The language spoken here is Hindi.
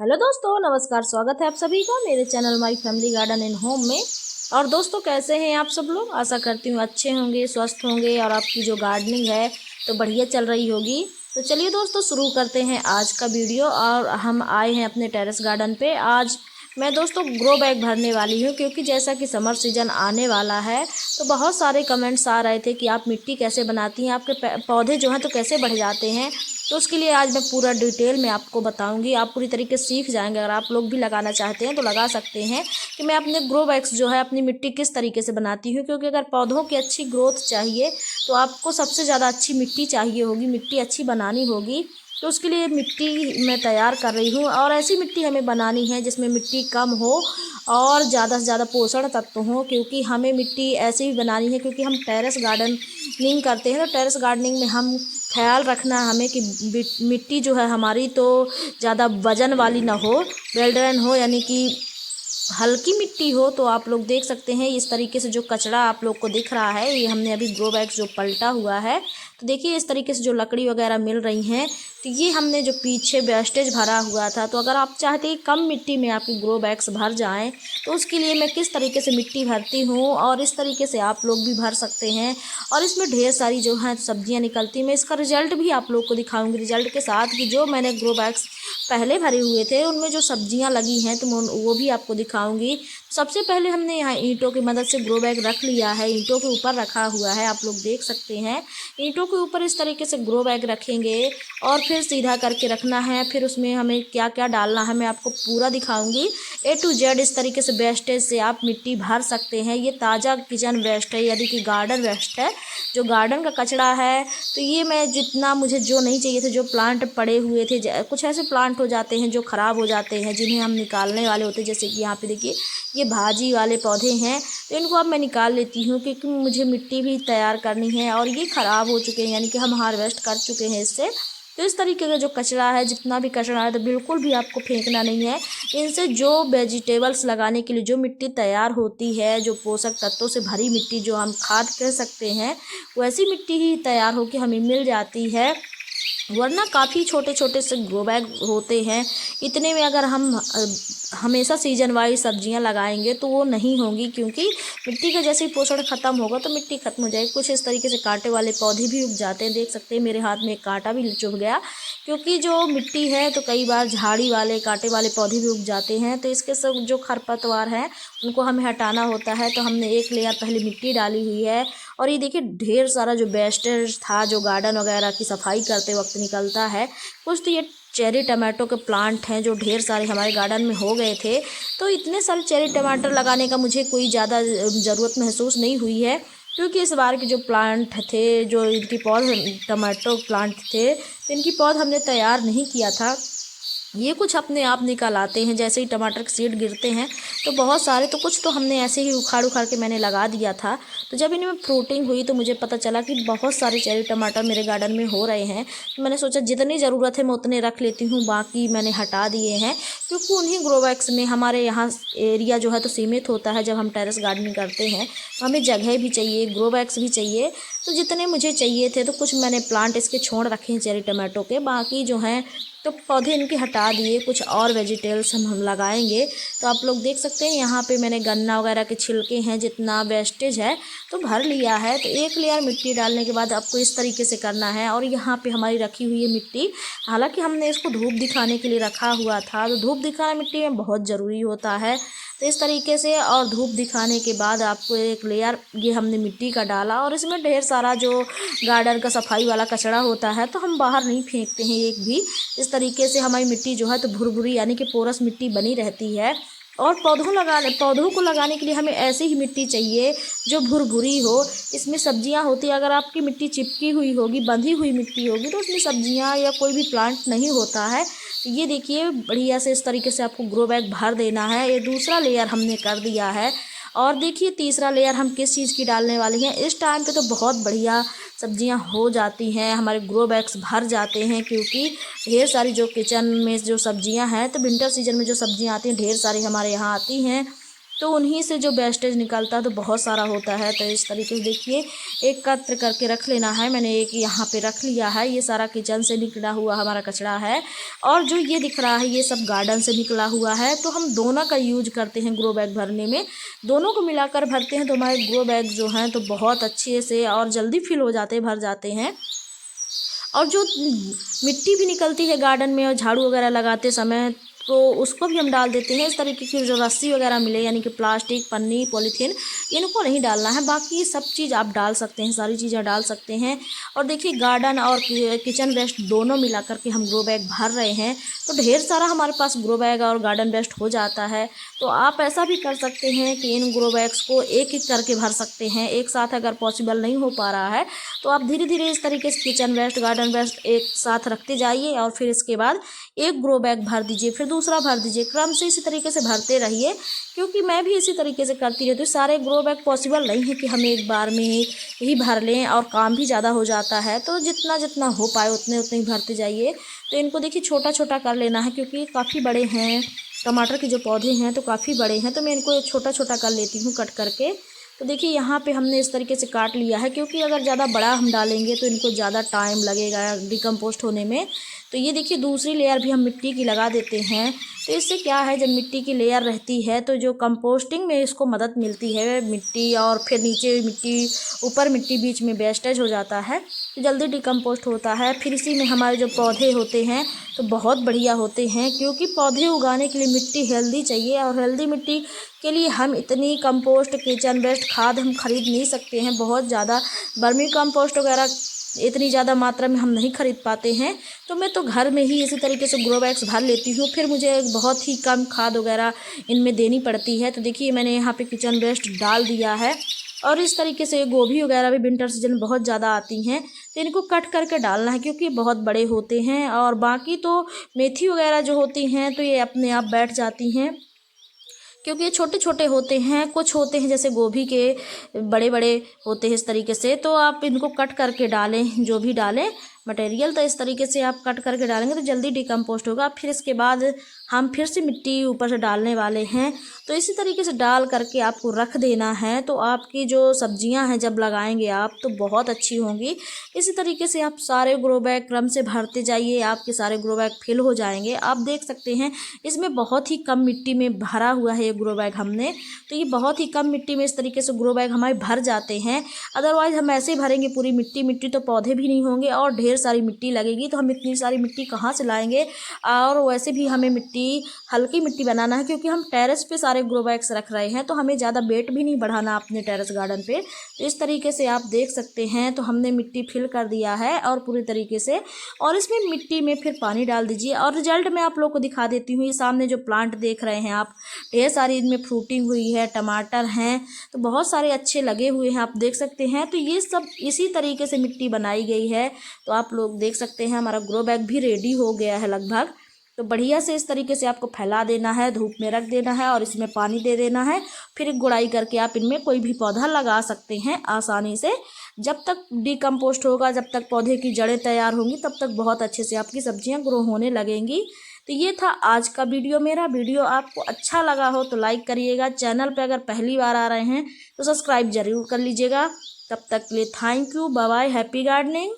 हेलो दोस्तों, नमस्कार। स्वागत है आप सभी का मेरे channel my family garden and home में। और दोस्तों, कैसे हैं आप सब लोग? आशा करती हूँ अच्छे होंगे, स्वस्थ होंगे और आपकी जो गार्डनिंग है तो बढ़िया चल रही होगी। तो चलिए दोस्तों, शुरू करते हैं आज का वीडियो। और हम आए हैं अपने टेरेस गार्डन पे। आज मैं दोस्तों ग्रो बैग भरने वाली हूँ, क्योंकि जैसा कि समर सीजन आने वाला है तो बहुत सारे कमेंट्स आ रहे थे कि आप मिट्टी कैसे बनाती हैं, आपके पौधे जो हैं तो कैसे बढ़ जाते हैं। तो उसके लिए आज मैं पूरा डिटेल में आपको बताऊंगी। आप पूरी तरीके से सीख जाएंगे। अगर आप लोग भी लगाना चाहते हैं तो लगा सकते हैं कि मैं अपने ग्रो बैग्स जो है अपनी मिट्टी किस तरीके से बनाती हूँ। क्योंकि अगर पौधों की अच्छी ग्रोथ चाहिए तो आपको सबसे ज़्यादा अच्छी मिट्टी चाहिए होगी, मिट्टी अच्छी बनानी होगी। तो उसके लिए मिट्टी मैं तैयार कर रही हूँ, और ऐसी मिट्टी हमें बनानी है जिसमें मिट्टी कम हो और ज़्यादा से ज़्यादा पोषण तत्व हो। क्योंकि हमें मिट्टी ऐसी ही बनानी है, क्योंकि हम टेरेस गार्डनिंग करते हैं। तो टेरेस गार्डनिंग में हम ख्याल रखना हमें कि मिट्टी जो है हमारी तो ज़्यादा वजन वाली ना हो, वेल ड्रेन हो, यानी कि हल्की मिट्टी हो। तो आप लोग देख सकते हैं इस तरीके से जो कचरा आप लोग को दिख रहा है, ये हमने अभी ग्रो बैग जो पलटा हुआ है। तो देखिए इस तरीके से जो लकड़ी वगैरह मिल रही हैं, तो ये हमने जो पीछे वेस्टेज भरा हुआ था। तो अगर आप चाहते हैं कम मिट्टी में आपकी ग्रो बैग्स भर जाएं, तो उसके लिए मैं किस तरीके से मिट्टी भरती हूँ और इस तरीके से आप लोग भी भर सकते हैं। और इसमें ढेर सारी जो है सब्जियाँ निकलती हैं। मैं इसका रिजल्ट भी आप लोग को दिखाऊंगी, रिजल्ट के साथ कि जो मैंने ग्रो बैग्स पहले भरे हुए थे उनमें जो सब्जियां लगी हैं तो मैं वो भी आपको दिखाऊंगी। सबसे पहले हमने यहाँ ईंटों की मदद से ग्रो बैग रख लिया है, ईंटों के ऊपर रखा हुआ है, आप लोग देख सकते हैं। ईंटों के ऊपर इस तरीके से ग्रो बैग रखेंगे और फिर सीधा करके रखना है। फिर उसमें हमें क्या क्या डालना है मैं आपको पूरा दिखाऊंगी, A to Z। इस तरीके से वेस्टेज से आप मिट्टी भर सकते हैं। ये ताज़ा किचन वेस्ट है, यानी कि गार्डन वेस्ट है, जो गार्डन का कचरा है। तो ये मैं जितना मुझे जो नहीं चाहिए थे, जो प्लांट पड़े हुए थे, कुछ ऐसे प्लांट हो जाते हैं जो ख़राब हो जाते हैं, जिन्हें हम निकालने वाले होते हैं। जैसे कि यहाँ पे देखिए ये भाजी वाले पौधे हैं, तो इनको अब मैं निकाल लेती हूँ, क्योंकि मुझे मिट्टी भी तैयार करनी है और ये ख़राब हो चुके हैं, यानी कि हम हार्वेस्ट कर चुके हैं इससे। तो इस तरीके का जो कचरा है, जितना भी कचरा है, तो बिल्कुल भी आपको फेंकना नहीं है। इनसे जो वेजिटेबल्स लगाने के लिए जो मिट्टी तैयार होती है, जो पोषक तत्वों से भरी मिट्टी, जो हम खाद कह सकते हैं, वैसी मिट्टी ही तैयार होकर हमें मिल जाती है। वरना काफ़ी छोटे छोटे से ग्रो बैग होते हैं, इतने में अगर हम हमेशा सीजन वाइज सब्जियां लगाएंगे तो वो नहीं होंगी। क्योंकि मिट्टी का जैसे ही पोषण ख़त्म होगा तो मिट्टी ख़त्म हो जाएगी। कुछ इस तरीके से कांटे वाले पौधे भी उग जाते हैं, देख सकते हैं मेरे हाथ में एक कांटा भी चुभ गया। क्योंकि जो मिट्टी है तो कई बार झाड़ी वाले कांटे वाले पौधे भी उग जाते हैं। तो इसके सब जो खरपतवार हैं उनको हमें हटाना होता है। तो हमने एक लेयर पहले मिट्टी डाली हुई है, और ये देखिए ढेर सारा जो वेस्टेज था, जो गार्डन वगैरह की सफाई करते वक्त निकलता है। कुछ तो ये चेरी टमाटो के प्लांट हैं जो ढेर सारे हमारे गार्डन में हो गए थे। तो इतने सारे चेरी टमाटर लगाने का मुझे कोई ज़्यादा ज़रूरत महसूस नहीं हुई है, क्योंकि इस बार के जो प्लांट थे, जो इनकी पौध टमाटो प्लांट थे, तो इनकी पौध हमने तैयार नहीं किया था। ये कुछ अपने आप निकल आते हैं, जैसे ही टमाटर के सीड गिरते हैं तो बहुत सारे, तो कुछ तो हमने ऐसे ही उखाड़ उखाड़ के मैंने लगा दिया था। तो जब इनमें फ्रूटिंग हुई तो मुझे पता चला कि बहुत सारे चेरी टमाटर मेरे गार्डन में हो रहे हैं। तो मैंने सोचा जितनी ज़रूरत है मैं उतने रख लेती हूँ, बाकी मैंने हटा दिए हैं। क्योंकि उन्हीं ग्रो बैग्स में, हमारे यहाँ एरिया जो है तो सीमित होता है, जब हम टेरेस गार्डनिंग करते हैं तो हमें जगह भी चाहिए, ग्रो बैग्स भी चाहिए। तो जितने मुझे चाहिए थे तो कुछ मैंने प्लांट इसके छोड़ रखे हैं चेरी टमाटो के, बाकी जो हैं तो पौधे इनके हटा दिए। कुछ और वेजिटेबल्स हम लगाएंगे। तो आप लोग देख सकते हैं यहाँ पे मैंने गन्ना वगैरह के छिलके हैं, जितना वेस्टेज है तो भर लिया है। तो एक लेयर मिट्टी डालने के बाद आपको इस तरीके से करना है। और यहाँ पे हमारी रखी हुई है मिट्टी, हालांकि हमने इसको धूप दिखाने के लिए रखा हुआ था। तो धूप दिखाना मिट्टी में बहुत ज़रूरी होता है। तो इस तरीके से, और धूप दिखाने के बाद आपको एक लेयर ये हमने मिट्टी का डाला। और इसमें ढेर सारा जो गार्डन का सफाई वाला कचरा होता है तो हम बाहर नहीं फेंकते हैं एक भी। इस तरीके से हमारी मिट्टी जो है तो भुरभुरी, यानी कि पोरस मिट्टी बनी रहती है। और पौधों को लगाने के लिए हमें ऐसी ही मिट्टी चाहिए जो भुरभुरी हो। इसमें सब्जियां होती है, अगर आपकी मिट्टी चिपकी हुई होगी, बंधी हुई मिट्टी होगी, तो उसमें सब्जियां या कोई भी प्लांट नहीं होता है। तो ये देखिए बढ़िया से इस तरीके से आपको ग्रो बैग भर देना है। ये दूसरा लेयर हमने कर दिया है। और देखिए तीसरा लेयर हम किस चीज़ की डालने वाले हैं। इस टाइम पे तो बहुत बढ़िया सब्जियां हो जाती हैं, हमारे ग्रो बैग्स भर जाते हैं। क्योंकि ढेर सारी जो किचन में जो सब्जियां हैं, तो विंटर सीजन में जो सब्जियां आती हैं ढेर सारी हमारे यहाँ आती हैं। तो उन्हीं से जो वेस्टेज निकलता है तो बहुत सारा होता है। तो इस तरीके से देखिए एकत्र करके रख लेना है। मैंने एक यहाँ पे रख लिया है। ये सारा किचन से निकला हुआ हमारा कचरा है, और जो ये दिख रहा है ये सब गार्डन से निकला हुआ है। तो हम दोनों का यूज करते हैं ग्रो बैग भरने में, दोनों को मिलाकर भरते हैं तो हमारे ग्रो बैग जो हैं तो बहुत अच्छे से और जल्दी फिल हो जाते हैं, भर जाते हैं। और जो मिट्टी भी निकलती है गार्डन में और झाड़ू वगैरह लगाते समय, तो उसको भी हम डाल देते हैं। इस तरीके की जो रस्सी वगैरह मिले, यानी कि प्लास्टिक, पन्नी, पॉलीथीन, इनको नहीं डालना है। बाकी सब चीज़ आप डाल सकते हैं, सारी चीज़ें डाल सकते हैं। और देखिए गार्डन और किचन वेस्ट दोनों मिला करके हम ग्रो बैग भर रहे हैं, तो ढेर सारा हमारे पास ग्रो बैग और गार्डन वेस्ट हो जाता है। तो आप ऐसा भी कर सकते हैं कि इन ग्रो बैग्स को एक एक करके भर सकते हैं। एक साथ अगर पॉसिबल नहीं हो पा रहा है तो आप धीरे धीरे इस तरीके से किचन वेस्ट, गार्डन वेस्ट एक साथ रखते जाइए, और फिर इसके बाद एक ग्रो बैग भर दीजिए, फिर दूसरा भर दीजिए, क्रम से इसी तरीके से भरते रहिए। क्योंकि मैं भी इसी तरीके से करती रहती हूँ। सारे ग्रो बैग पॉसिबल नहीं है कि हम एक बार में ही भर लें, और काम भी ज़्यादा हो जाता है। तो जितना जितना हो पाए उतने उतने ही भरते जाइए। तो इनको देखिए छोटा छोटा कर लेना है, क्योंकि काफ़ी बड़े हैं। टमाटर के जो पौधे हैं तो काफ़ी बड़े हैं, तो मैं इनको छोटा छोटा कर लेती हूँ कट करके। तो देखिए यहाँ पे हमने इस तरीके से काट लिया है, क्योंकि अगर ज़्यादा बड़ा हम डालेंगे तो इनको ज़्यादा टाइम लगेगा डिकम्पोस्ट होने में। तो ये देखिए दूसरी लेयर भी हम मिट्टी की लगा देते हैं। तो इससे क्या है, जब मिट्टी की लेयर रहती है तो जो कंपोस्टिंग में इसको मदद मिलती है, मिट्टी और फिर नीचे मिट्टी, ऊपर मिट्टी, बीच में वेस्टेज हो जाता है, तो जल्दी डिकम्पोस्ट होता है। फिर इसी में हमारे जो पौधे होते हैं तो बहुत बढ़िया होते हैं, क्योंकि पौधे उगाने के लिए मिट्टी हेल्दी चाहिए, और हेल्दी मिट्टी के लिए हम इतनी कंपोस्ट, किचन वेस्ट, खाद हम खरीद नहीं सकते हैं। बहुत ज़्यादा वर्मी कंपोस्ट वगैरह इतनी ज़्यादा मात्रा में हम नहीं खरीद पाते हैं। तो मैं तो घर में ही इसी तरीके से ग्रो बैग्स भर लेती हूँ। फिर मुझे बहुत ही कम खाद वगैरह इनमें देनी पड़ती है। तो देखिए मैंने यहाँ पे किचन वेस्ट डाल दिया है, और इस तरीके से गोभी वगैरह भी विंटर सीजन में बहुत ज़्यादा आती हैं, तो इनको कट करके डालना है, क्योंकि बहुत बड़े होते हैं। और बाकी तो मेथी वगैरह जो होती हैं तो ये अपने आप बैठ जाती हैं, क्योंकि ये छोटे छोटे होते हैं। कुछ होते हैं जैसे गोभी के बड़े बड़े होते हैं इस तरीके से, तो आप इनको कट करके डालें, जो भी डालें मटेरियल, तो इस तरीके से आप कट करके डालेंगे तो जल्दी डिकम्पोस्ट होगा। फिर इसके बाद हम फिर से मिट्टी ऊपर से डालने वाले हैं। तो इसी तरीके से डाल करके आपको रख देना है। तो आपकी जो सब्जियां हैं जब लगाएंगे आप तो बहुत अच्छी होंगी। इसी तरीके से आप सारे ग्रो बैग क्रम से भरते जाइए, आपके सारे ग्रो बैग फिल हो जाएंगे। आप देख सकते हैं इसमें बहुत ही कम मिट्टी में भरा हुआ है ये ग्रो बैग हमने। तो ये बहुत ही कम मिट्टी में इस तरीके से ग्रो बैग हमारे भर जाते हैं। अदरवाइज़ हम ऐसे ही भरेंगे पूरी मिट्टी मिट्टी, तो पौधे भी नहीं होंगे और ढेर सारी मिट्टी लगेगी। तो हम इतनी सारी मिट्टी कहाँ से लाएंगे। और वैसे भी हमें मिट्टी हल्की मिट्टी बनाना है, क्योंकि हम टेरेस पे सारे ग्रो बैग्स रख रहे हैं, तो हमें ज़्यादा वेट भी नहीं बढ़ाना अपने टेरेस गार्डन पे। तो इस तरीके से आप देख सकते हैं। तो हमने मिट्टी फिल कर दिया है और पूरी तरीके से, और इसमें मिट्टी में फिर पानी डाल दीजिए। और रिजल्ट मैं आप लोग को दिखा देती हूँ। ये सामने जो प्लांट देख रहे हैं आप, ढेर सारी इनमें फ्रूटिंग हुई है, टमाटर हैं, तो बहुत सारे अच्छे लगे हुए हैं, आप देख सकते हैं। तो ये सब इसी तरीके से मिट्टी बनाई गई है। तो आप लोग देख सकते हैं हमारा ग्रो बैग भी रेडी हो गया है लगभग। तो बढ़िया से इस तरीके से आपको फैला देना है, धूप में रख देना है, और इसमें पानी दे देना है। फिर एक गुड़ाई करके आप इनमें कोई भी पौधा लगा सकते हैं आसानी से। जब तक डिकम्पोस्ट होगा, जब तक पौधे की जड़ें तैयार होंगी, तब तक बहुत अच्छे से आपकी सब्जियां ग्रो होने लगेंगी। तो ये था आज का वीडियो मेरा। वीडियो आपको अच्छा लगा हो तो लाइक करिएगा। चैनल पे अगर पहली बार आ रहे हैं तो सब्सक्राइब जरूर कर लीजिएगा। तब तक के लिए thank you, bye bye, happy gardening.